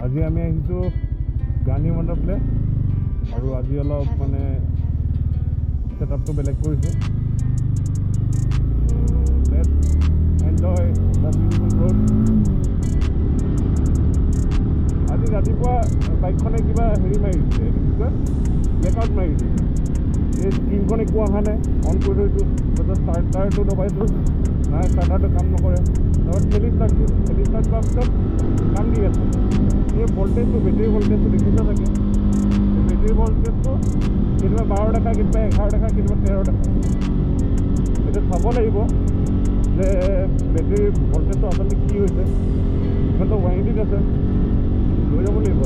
আজি আমি আহিছোঁ গান্ধী মণ্ডপলৈ আৰু আজি অলপ মানে ছেটআপটো বেলেগ কৰিছোঁ let's enjoy the beautiful road আজি ৰাতিপুৱা বাইকখনে কিবা হেৰি মাৰিছে কি কয় ব্লেকআউট মাৰিছে এই স্ক্ৰীনখন একো অহা নাই অন কৰি থৈছোঁ তাৰপিছত ষ্টাৰ্টাৰটো দবাইছোঁ নাই ষ্টাৰ্টাৰটো কাম নকৰে তাৰপিছত খেলি ষ্টাৰ্ট কৰাৰ পিছত কাম দি আছে এই ভল্টেজটো বেটেৰী ভল্টেজটো দেখিছে চাগে বেটেৰী ভল্টেজটো কেতিয়াবা 12 দেখায় কেতিয়াবা 11 দেখায় কেতিয়াবা 13 দেখায় এতিয়া চাব লাগিব যে বেটেৰী ভল্টেজটো আচলতে কি হৈছে ইমানটো ৱাৰেণ্টিত আছে লৈ যাব লাগিব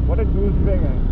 What a douchebag है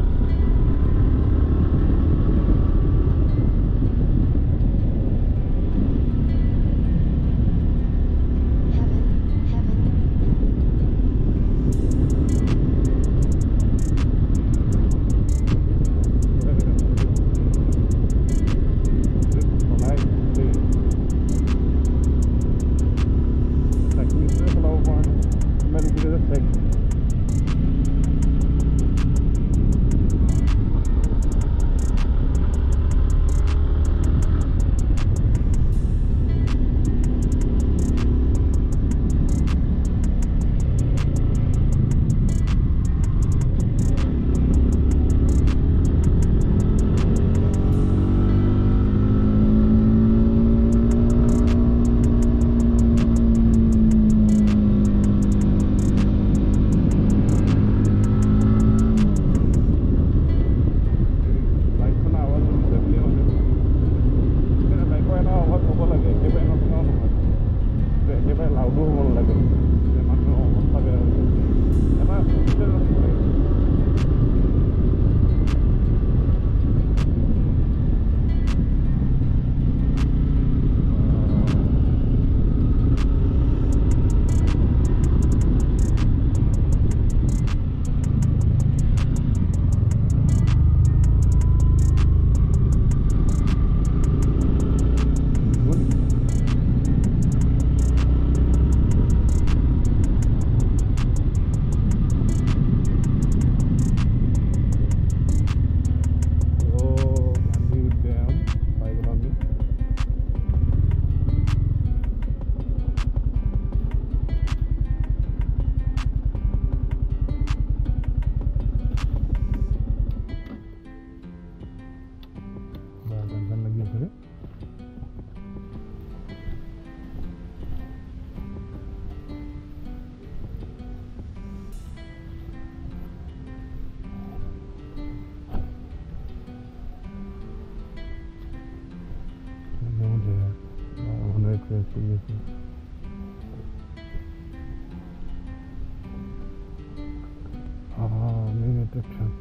main attraction.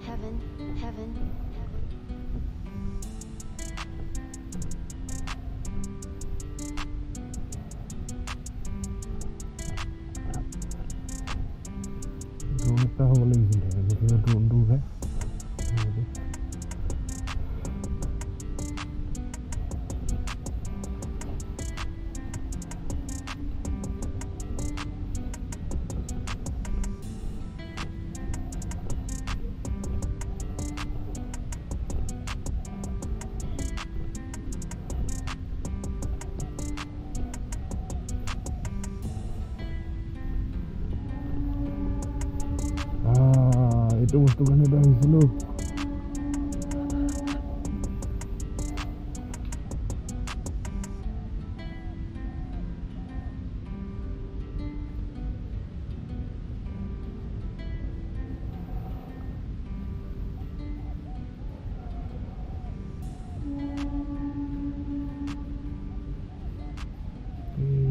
Heaven, heaven, heaven. চেষ্টা হ'ব লাগিছিলে গতিকে ড্ৰোনটো উঠাই এইটো বস্তু কাৰণেতো আহিছিলোঁ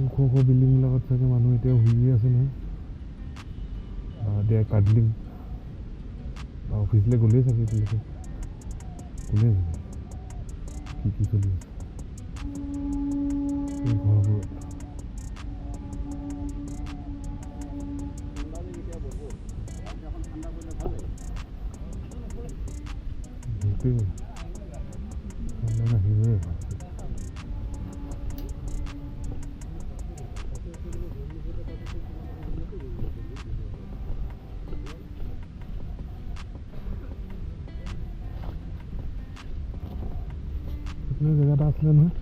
ওখ ওখ বিল্ডিংবিলাকত চাগে মানুহ এতিয়া শুই আছে নহয় দে কাডলিং অফিচলৈ গ'লেই চাগে এতিয়ালৈকে কোনে জানে কি চলি আছে এই ঘৰবোৰত সেইটোৱে ঠাণ্ডা নাহিবই জেগা এটা আছিলে নহয়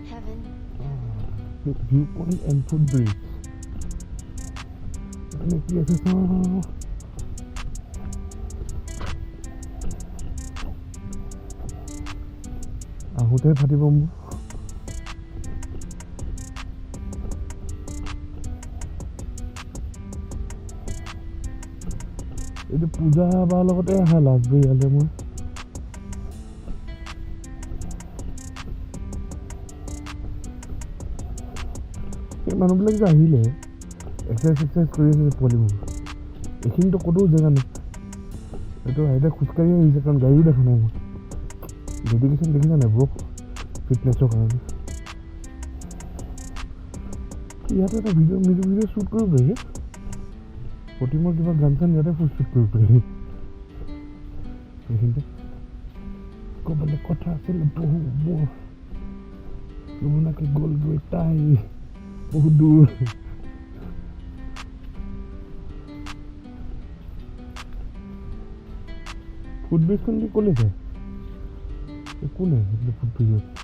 Heaven. Viewpoint and footbridge. Ini biasa sama. Ahute phati bombu. Ini puja balogote aha last day ale moi. মানুহবিলাক যে আহিলে এক্সাৰচাইজ কৰি আছে পোৱালিবোৰ এইখিনিতো ক'তো জেগা নাই এইটো আইতা খোজকাঢ়ি আহিছে কাৰণ গাড়ীও দেখা নাই মই ডেডিকেশ্যন দেখিছা নাই ব্ৰ ফিটনেছৰ কাৰণে ইয়াতে এটা ভিডিঅ' শ্বুট কৰিব পাৰি প্ৰতিমৰ কিবা গান চান ইয়াতে শ্বুট কৰিব পাৰি এইখিনিতে ক'বলৈ কথা আছিলে বহু নমুনাকে গ'ল গৈ তাই বহুত দূৰ ফুটব্ৰিজখন কি ক'লে আছে একো নাই ফুটব্ৰিজত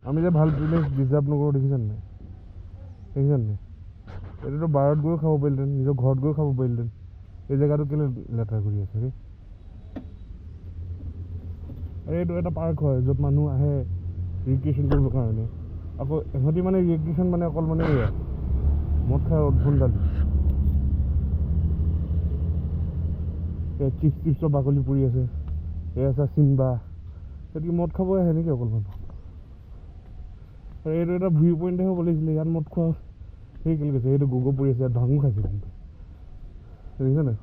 আমি যে ভাল প্লেচ ডিজাৰ্ভ নকৰোঁ দেখিছানে নাই এইটোতো বাৰত গৈও খাব পাৰিলেহেঁতেন নিজৰ ঘৰত গৈও খাব পাৰিলেহেঁতেন এই জেগাটো কেলৈ লেতেৰা কৰি আছে ৰে এইটো এটা পাৰ্ক হয় য'ত মানুহ আহে ৰিক্ৰিয়েশ্যন কৰিবৰ কাৰণে আকৌ ইহঁতি মানে ৰিক্ৰিয়েশ্যন মানে অকল মানে এয়া মদ খাই উদ্ভুল দালি চিপছৰ বাকলি পৰি আছে এয়া আছে চিম্বা গতিকে মদ খাবই আহে নেকি অকল মানুহ এইটো এটা ভিউ পইণ্টে হ'ব লাগিছিলে ইয়াত মদ খোৱা সেই কেলৈ গৈছে এইটো গগৈ পৰি আছে ইয়াত ভাঙো খাইছে কিন্তু দেখিছে নাই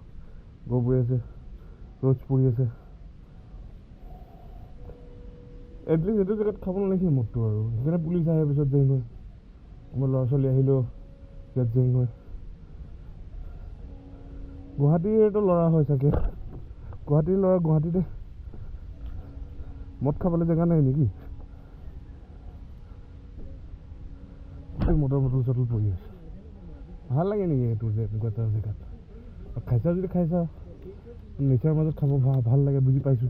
গগৈ পৰি আছে ৰ'জ পৰি আছে এটলিষ্ট এইটো জেগাত খাব নালাগিছিলে মদটো আৰু সেইকাৰণে পুলিচ আহে পিছত জেং হয় আমাৰ ল'ৰা ছোৱালী আহিলেও ইয়াত জেং হয় গুৱাহাটীৰতো ল'ৰা হয় চাগে গুৱাহাটীৰ ল'ৰা গুৱাহাটীতে মদ খাবলৈ জেগা নাই নেকি মটৰ বটল চটল পৰি আছে ভাল লাগে নেকি এইটো যে এনেকুৱা এটা জেগাত খাইছা যদি খাইছা নেচাৰৰ মাজত খাব ভাল লাগে বুজি পাইছোঁ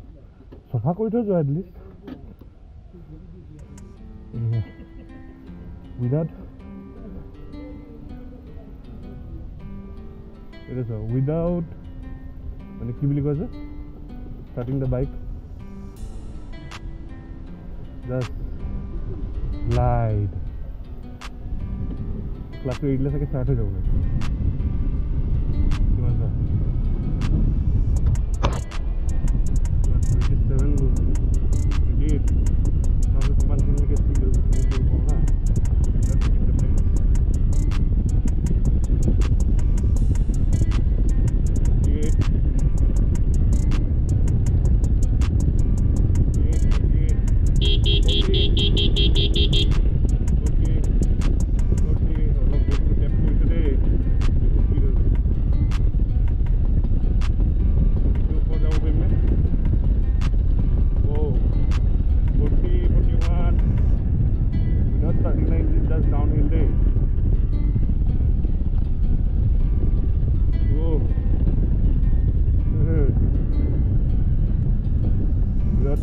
চফা কৰি থৈ যোৱা এটলিষ্ট without without মানে কি বুলি কয় যে starting the bike just glide ক্লাছটো এৰিলে চাগে ষ্টাৰ্ট হৈ যাব কিমান চা 27 কিমান খিনিলৈকে স্পীড কৰিব না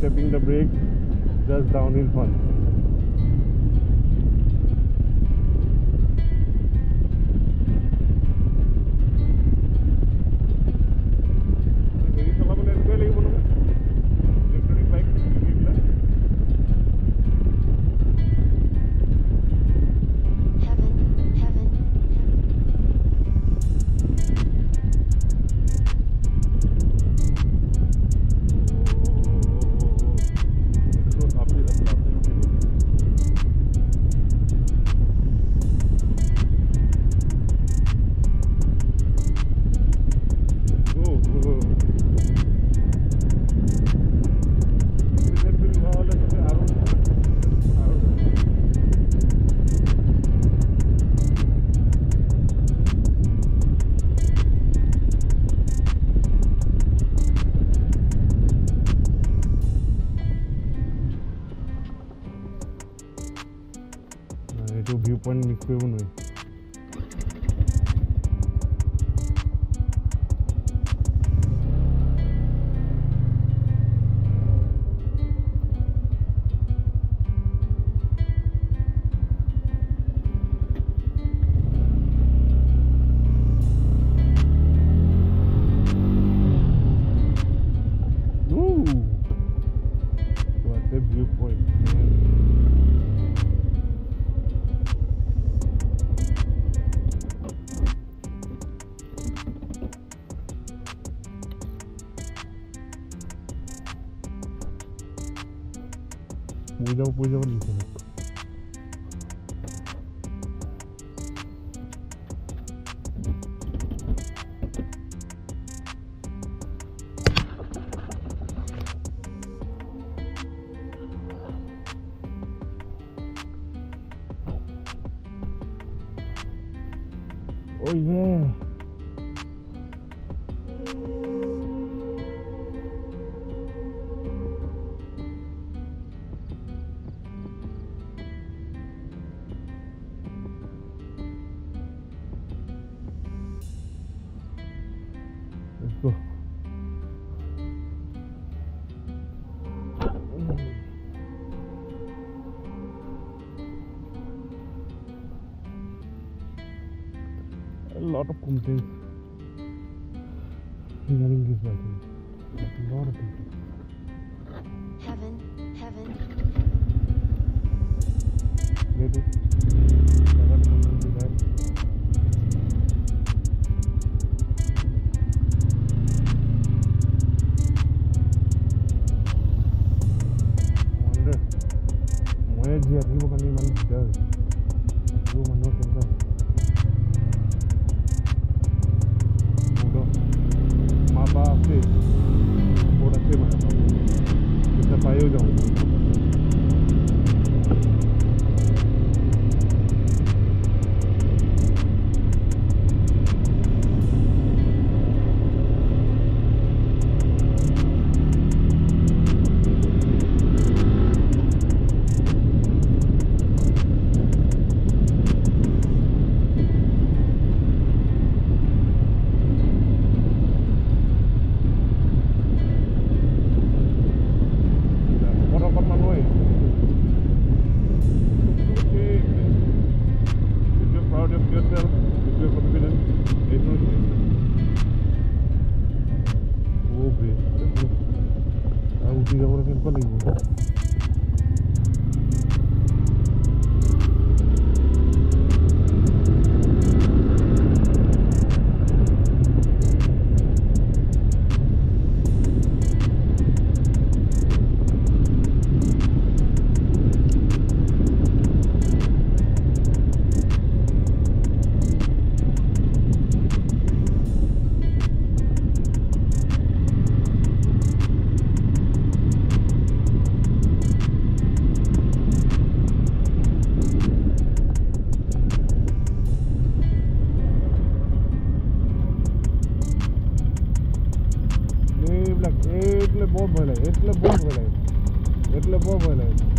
Tapping the brake, just downhill fun. Electronic bike, এইটো ভিউ পইণ্ট মিক্স কৰিব নোৱাৰি what a viewpoint, man. পৰি যাব লাগিছে Oh yeah. Let's go. A lot of complaints regarding this bike. A lot of people. Heaven, heaven. Maybe. A lot of complaints with that. I wonder. He will come in and does. You will not come. Maaf, थोड़ा से मारा कितना पाए हो जाऊँ যাবলৈ কেনেকুৱা লাগিব এইবিলাক বৰ ভয় লাগে এইটোলৈ বৰ ভয় লাগে